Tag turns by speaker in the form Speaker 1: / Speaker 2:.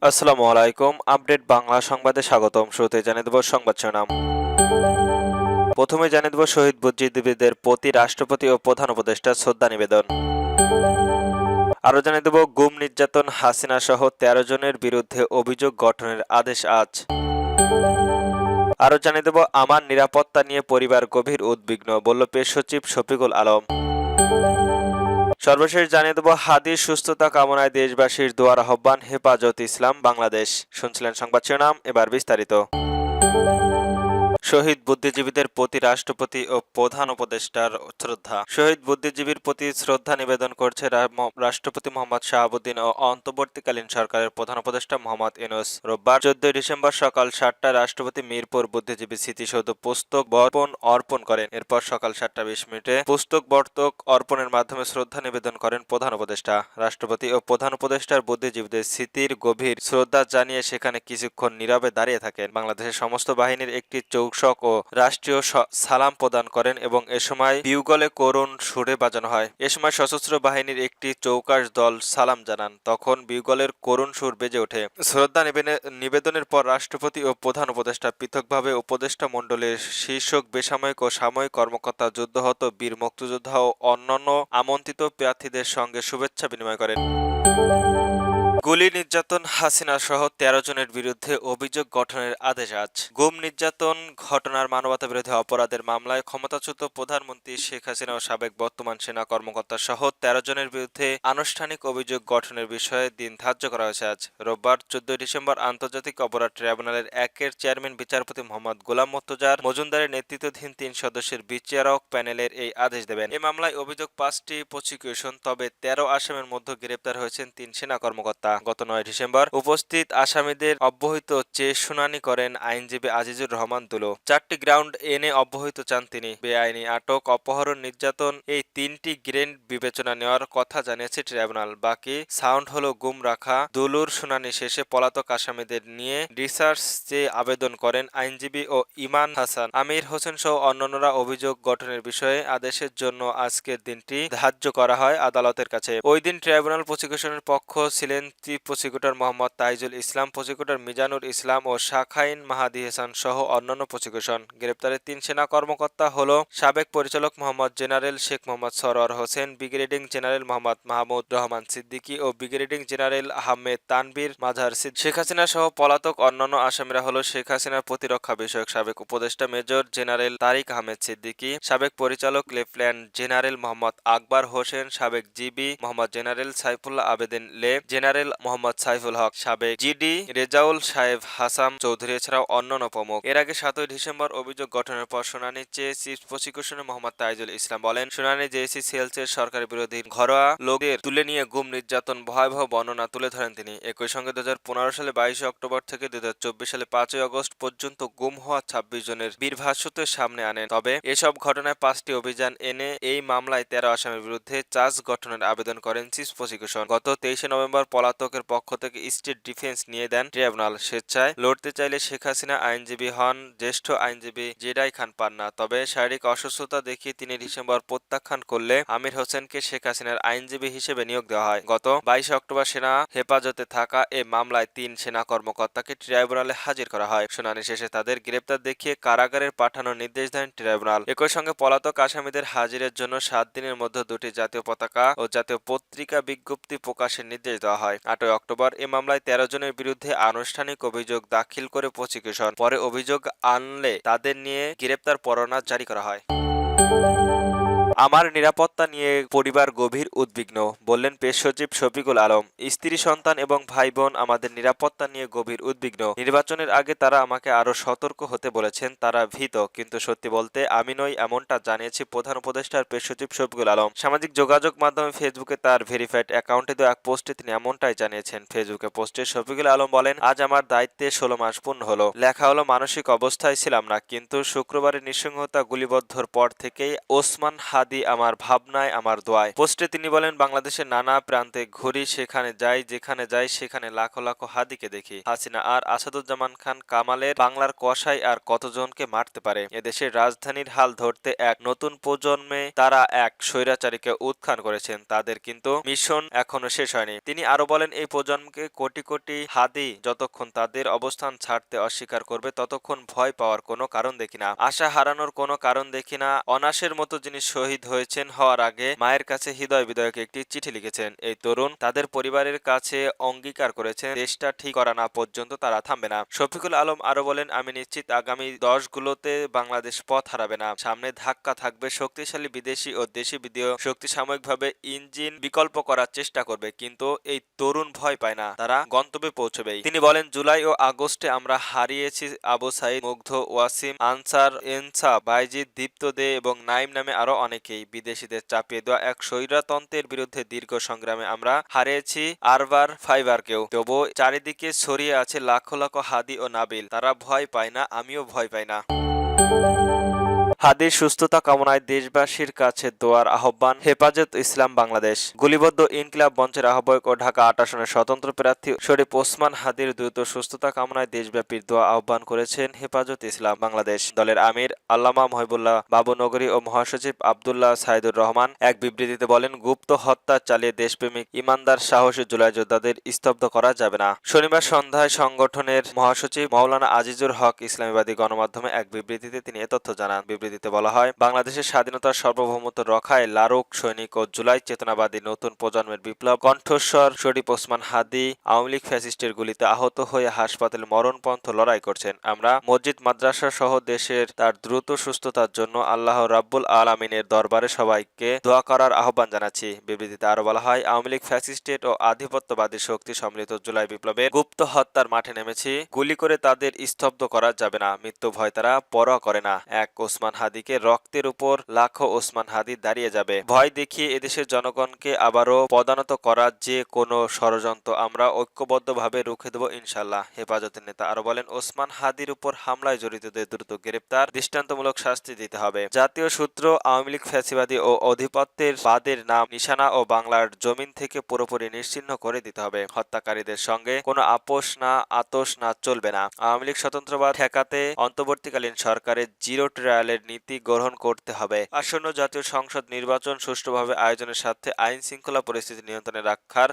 Speaker 1: আসসালামু আলাইকুম। আপডেট বাংলা সংবাদে স্বাগতম। শুরুতে জানিয়ে দেব সংবাদ শিরোনাম। প্রথমে জানিয়ে দেব শহীদ বুদ্ধিজীবীদের প্রতি রাষ্ট্রপতি ও প্রধান উপদেষ্টার শ্রদ্ধা নিবেদন। আরও জানিয়ে দেব গুম নির্যাতন হাসিনা সহ ১৩ জনের বিরুদ্ধে অভিযোগ গঠনের আদেশ আজ। আরও জানিয়ে দেব আমার নিরাপত্তা নিয়ে পরিবার গভীর উদ্বিগ্ন, বলল পেশ সচিব শফিকুল আলম। সর্বশেষ জানিয়ে দেব হাদির সুস্থতা কামনায় দেশবাসীর দোয়ার আহ্বান, হেফাজত ইসলাম বাংলাদেশ। শুনছিলেন সংবাদ শিরোনাম, এবার বিস্তারিত। শহীদ বুদ্ধিজীবীদের প্রতি রাষ্ট্রপতি ও প্রধান উপদেষ্টার শ্রদ্ধা। শহীদ বুদ্ধিজীবীর প্রতি শ্রদ্ধা নিবেদন করছে রাষ্ট্রপতি মোহাম্মদ শাহাবুদ্দিন ও অন্তর্বর্তীকালীন সরকারের প্রধান উপদেষ্টা মোহাম্মদ ইউনূস। রোববার ১৪ ডিসেম্বর সকাল ৭টায় রাষ্ট্রপতি মিরপুর বুদ্ধিজীবী স্মৃতিসৌধ পুস্তক বর্পণ অর্পণ করেন। এরপর সকাল ৭টা ২০ মিনিটে পুস্তক বর্তক অর্পণের মাধ্যমে শ্রদ্ধা নিবেদন করেন প্রধান উপদেষ্টা। রাষ্ট্রপতি ও প্রধান উপদেষ্টার বুদ্ধিজীবীদের স্মৃতির গভীর শ্রদ্ধা জানিয়ে সেখানে কিছুক্ষণ নীরবে দাঁড়িয়ে থাকেন। বাংলাদেশের সমস্ত বাহিনীর একটি চৌকশক ও রাষ্ট্রীয় সালাম প্রদান করেন এবং এ সময় বিউগলে করুণ সুরে বাজানো হয়। এ সময় সশস্ত্র বাহিনীর একটি চৌকাশ দল সালাম জানান। তখন বিউগলের করুণ সুর বেজে ওঠে। শ্রদ্ধা নিবেদনের পর রাষ্ট্রপতি ও প্রধান উপদেষ্টা পৃথকভাবে উপদেষ্টা মণ্ডলীর শীর্ষক বেসামরিক ও সামরিক কর্মকর্তা, যুদ্ধাহত বীর মুক্তিযোদ্ধা ও অন্যান্য আমন্ত্রিত প্রার্থীদের সঙ্গে শুভেচ্ছা বিনিময় করেন। গুলি নির্যাতন হাসিনা সহ ১৩ জনের বিরুদ্ধে অভিযোগ গঠনের আদেশ আজ। গুম নির্যাতন ঘটনার মানবতাবিরোধী অপরাধের মামলায় ক্ষমতাচ্যুত প্রধানমন্ত্রী শেখ হাসিনা ও সাবেক বর্তমান সেনা কর্মকর্তা সহ ১৩ জনের বিরুদ্ধে আনুষ্ঠানিক অভিযোগ গঠনের বিষয়ে দিন ধার্য করা হয়েছে আজ। রোববার ১৪ ডিসেম্বর আন্তর্জাতিক অপরাধ ট্রাইব্যুনালের ১-এর চেয়ারম্যান বিচারপতি মোহাম্মদ গোলাম মুর্তজার মজুমদারের নেতৃত্বাধীন ৩ সদস্যের বিচারক প্যানেলের এই আদেশ দেবেন। এ মামলায় অভিযোগ ৫টি প্রসিকিউশন, তবে ১৩ আসামির মধ্যে গ্রেপ্তার হয়েছেন ৩ সেনা কর্মকর্তা। গত ৯ ডিসেম্বর উপস্থিত আসামিদের অব্যাহতি চেয়ে শুনানি করেন আইনজীবী আজিজুর রহমান দুলো। ৪টি গ্রাউন্ড এনে অব্যাহতি চান তিনি। বেআইনি আটক, অপহরণ, নির্যাতন এই ৩টি গ্রেন্ড বিবেচনা নেওয়ার কথা জানিয়েছে ট্রাইব্যুনাল। বাকি সাউন্ড হলো গুম রাখা। দুলুর শুনানি শেষে পলাতক আসামিদের নিয়ে রিসার্চ চেয়ে আবেদন করেন আইনজীবী ও ইমান হাসান, আমির হোসেন সহ অন্যান্যরা। অভিযোগ গঠনের বিষয়ে আদেশের জন্য আজকের দিনটি ধার্য করা হয় আদালতের কাছে। ওই দিন ট্রাইব্যুনাল প্রসিকিউশনের পক্ষ ছিলেন চিফ প্রসিকিউটর মোহাম্মদ তাইজুল ইসলাম, প্রসিকিউটর মিজানুর ইসলাম ও শাখাইন মাহাদি হাসান সহ অন্যান্য প্রসিকিউশন। গ্রেপ্তারের ৩ সেনা কর্মকর্তা হল সাবেক পরিচালক Mohammad general Sheikh Mohammad Sarwar Hossain, brigadier general Mohammad Mahmud Rahman Siddiqui ও ব্রিগেডিয়ার জেনারেল আহমেদ তানভীর মাঝার। শেখ হাসিনা সহ পলাতক অন্যান্য আসামিরা হল শেখ হাসিনার প্রতিরক্ষা বিষয়ক সাবেক উপদেষ্টা মেজর জেনারেল তারিক আহমেদ সিদ্দিকী, সাবেক পরিচালক লেফটেন্যান্ট জেনারেল মোহাম্মদ আকবর হোসেন, সাবেক জিবি মোহাম্মদ জেনারেল সাইফুল্লাহ আবেদিন জেনারেল মোহাম্মদ সাইফুল হক, সাবেক জিডি রেজাউল সাহেব হাসান চৌধুরী এছাড়াও অন্যান্য প্রমুখ। এর আগে ৭ ডিসেম্বর অভিযোগ গঠনের পর শুনানি চেয়ে চিফ প্রসিকিউশনের মোহাম্মদ তাইজুল ইসলাম বলেন, শুনানি জেএসি সেলসের সরকারি বিরোধী ঘরোয়া লোকদের তুলে নিয়ে গুম নির্যাতন ভয়াবহ বর্ণনা তুলে ধরেন তিনি। একই সঙ্গে ২০১৫ সালে ২২ অক্টোবর থেকে ২০২৪ সালে ৫ই আগস্ট পর্যন্ত গুম হওয়া ২৬ জনের বীরভাষ্যতে সামনে আনেন। তবে এসব ঘটনায় ৫টি অভিযান এনে এই মামলায় ১৩ আসামির বিরুদ্ধে চার্জ গঠনের আবেদন করেন চিফ প্রসিকিউশন। গত ২৩ নভেম্বর পলাতকের পক্ষ থেকে স্টেট ডিফেন্স নিয়ে দেন ট্রাইব্যুনাল। স্বেচ্ছায় লড়তে চাইলে শেখ হাসিনা আইনজীবী হন জ্যেষ্ঠ আইনজীবী জেডাই খান পান্না। তবে শারীরিক অসুস্থতা দেখিয়ে তিনি ডিসেম্বর প্রত্যাখ্যান করলে আমির হোসেনকে শেখ হাসিনার আইনজীবী হিসেবে নিয়োগ দেওয়া হয়। গত ২২ অক্টোবর সেনা হেফাজতে থাকা এ মামলায় ৩ সেনা কর্মকর্তাকে ট্রাইব্যুনালে হাজির করা হয়। শুনানি শেষে তাদের গ্রেপ্তার দেখিয়ে কারাগারে পাঠানোর নির্দেশ দেন ট্রাইব্যুনাল। একই সঙ্গে পলাতক আসামিদের হাজিরের জন্য ৭ দিনের মধ্যে ২টি জাতীয় পতাকা ও জাতীয় পত্রিকা বিজ্ঞপ্তি প্রকাশের নির্দেশ দেওয়া হয়। ৮ই অক্টোবর এ মামলায় ১৩ জনের বিরুদ্ধে আনুষ্ঠানিক অভিযোগ দাখিল করে প্রসিকিউশন। পরে অভিযোগ আনলে তাদের নিয়ে গ্রেপ্তার পরোয়ানা জারি করা হয়। আমার নিরাপত্তা নিয়ে পরিবার গভীর উদ্বিগ্ন, বললেন পেশ সচিব শফিকুল আলম। স্ত্রী, সন্তান এবং ভাই বোন আমাদের নিরাপত্তা নিয়ে গভীর উদ্বিগ্ন। নির্বাচনের আগে তারা আমাকে আরো সতর্ক হতে বলেছেন। তারা ভীত, কিন্তু সত্যি বলতে আমি নই, এমনটা জানিয়েছে প্রধান উপদেষ্টার পেশ সচিব শফিকুল আলম। সামাজিক যোগাযোগ মাধ্যমে ফেসবুকে তার ভেরিফাইড অ্যাকাউন্টে দেওয়া এক পোস্টে তিনি এমনটাই জানিয়েছেন। ফেসবুকে পোস্টে শফিকুল আলম বলেন, আজ আমার দায়িত্বে ১৬ মাস পূর্ণ হলো। লেখা হলো, মানসিক অবস্থায় ছিলাম না, কিন্তু শুক্রবারের নৃশংসতা গুলিবদ্ধর পর থেকেই ওসমান হাদি আমার ভাবনায়, আমার দোয়ায়। পোস্টে তিনি বলেন, বাংলাদেশের নানা প্রান্তে ঘুরি, সেখানে যাই, যেখানে যাই সেখানে লাখো লাখো হাদিকে দেখি। হাসিনা আর আসাদুজ্জামান খান কামালের বাংলার কসাই আর কতজনকে মারতে পারে? এদেশের রাজধানীর হাল ধরতে এক নতুন প্রজন্মে তারা এক স্বৈরাচারীকে উত্থান করেছেন। তাদের কিন্তু মিশন এখনো শেষ হয়নি। তিনি আরো বলেন, এই প্রজন্মকে কোটি কোটি হাদি যতক্ষণ তাদের অবস্থান ছাড়তে অস্বীকার করবে ততক্ষণ ভয় পাওয়ার কোনো কারণ দেখি না, আশা হারানোর কোনো কারণ দেখি না। অনাসের মতো যিনি শহীদ হয়েছেন, হওয়ার আগে মায়ের কাছে হৃদয় বিদায়কে একটি চিঠি লিখেছেন। এই তরুণ তাদের পরিবারের কাছে অঙ্গীকার করেছেন, দেশটা ঠিক করা না পর্যন্ত তারা থামবে না। শফিকুল আলম আরো বলেন, আমি নিশ্চিত আগামী দশগুলোতে বাংলাদেশ পথ হারাবে না। সামনে ধাক্কা থাকবে, শক্তিশালী বিদেশি ও দেশি বিদেশীয় শক্তি সাময়িকভাবে ইঞ্জিন বিকল্প করার চেষ্টা করবে, কিন্তু এই তরুণ ভয় পায় না, তারা গন্তব্যে পৌঁছবেই। তিনি বলেন, জুলাই ও আগস্টে আমরা হারিয়েছি আবু সাইদ, মুগ্ধ, ওয়াসিম, আনসার, ইনসাফ, বাইজিদ, দীপ্ত দে এবং নাইম নামে আরো অনেকেই। বিদেশিদের চাপিয়ে দেওয়া এক স্বৈরতন্ত্রের বিরুদ্ধে দীর্ঘ সংগ্রামে আমরা হারিয়েছি আরবার ফাইবারকেও। তবু চারিদিকে ছড়িয়ে আছে লাখো লাখো হাদি ও নাবিল, তারা ভয় পায় না, আমিও ভয় পাই না। হাদির সুস্থতা কামনায় দেশবাসীর কাছে দোয়ার আহ্বান হেফাজত ইসলাম বাংলাদেশ। গুলিবদ্ধ ইনকিলাব মঞ্চের আহ্বায়ক ও ঢাকা ৮ আসনের স্বতন্ত্র প্রার্থী শরীফ ওসমান হাদির দ্রুত সুস্থতা কামনায় দেশব্যাপী দোয়া আহ্বান করেছেন হেফাজত ইসলাম বাংলাদেশ। দলের আমির আল্লামা মহিবুল্লাহ বাবুনগরী ও মহাসচিব আব্দুল্লাহ সাইদুর রহমান এক বিবৃতিতে বলেন, গুপ্ত হত্যা চালিয়ে দেশপ্রেমিক ইমানদার সাহসী জুলাই যোদ্ধাদের স্তব্ধ করা যাবে না। শনিবার সন্ধ্যায় সংগঠনের মহাসচিব মাওলানা আজিজুর হক ইসলামীবাদী গণমাধ্যমে এক বিবৃতিতে তিনি এ তথ্য জানান। বিবৃতিতে বলা হয়, বাংলাদেশের স্বাধীনতার সার্বভৌমত্ব রক্ষায় লারুক সৈনিক ও জুলাই চেতনাবাদী নতুন প্রজন্মের বিপ্লব কণ্ঠস্বর শরীফ ওসমান হাদি আওয়ামী লীগ ফ্যাসিস্টের গুলিতে আহত হয়ে হাসপাতালে মরণপন্থ লড়াই করছেন। আমরা মসজিদ মাদ্রাসা সহ দেশের তার দ্রুত সুস্থতার জন্য আল্লাহ রাব্বুল আলামিনের দরবারে সবাইকে দোয়া করার আহ্বান জানাচ্ছি। বিবৃতিতে আরো বলা হয়, আওয়ামী লীগ ফ্যাসিস্টেট ও আধিপত্যবাদী শক্তি সম্মিলিত জুলাই বিপ্লবের গুপ্ত হত্যার মাঠে নেমেছি, গুলি করে তাদের স্তব্ধ করা যাবে না। মৃত্যু ভয় তারা পরোয়া করে না। এক ওসমান হাদিকে রক্তের উপর লাখো ওসমান হাদি দাঁড়িয়ে যাবে। ভয় দেখিয়ে এদেশের জনগণকে আবারও পদানত করার যে কোনো ষড়যন্ত্র আমরা ঐক্যবদ্ধভাবে রুখে দেব ইনশাল্লাহ। হেফাজতের নেতা আরো বলেন, ওসমান হাদির উপর হামলায় জড়িতদের দ্রুত গ্রেপ্তার, দৃষ্টান্তমূলক শাস্তি দিতে হবে। জাতীয় সূত্র, আওয়ামী লীগ ফ্যাসিবাদী ও আধিপত্যের বাদের নাম নিশানা ও বাংলার জমিন থেকে পুরোপুরি নিশ্চিহ্ন করে দিতে হবে। হত্যাকারীদের সঙ্গে কোনো আপোষ না আতোষ না চলবে না। আওয়ামী লীগ স্বতন্ত্রবাদ ঠেকাতে অন্তর্বর্তীকালীন সরকারের জিরো ট্রায়ালের নীতি গ্রহণ করতে হবে। আসন্ন জাতীয় সংসদ নির্বাচন সুষ্ঠুভাবে আয়োজনের সাথে আইন শৃঙ্খলা পরিস্থিতি নিয়ন্ত্রণে রাখার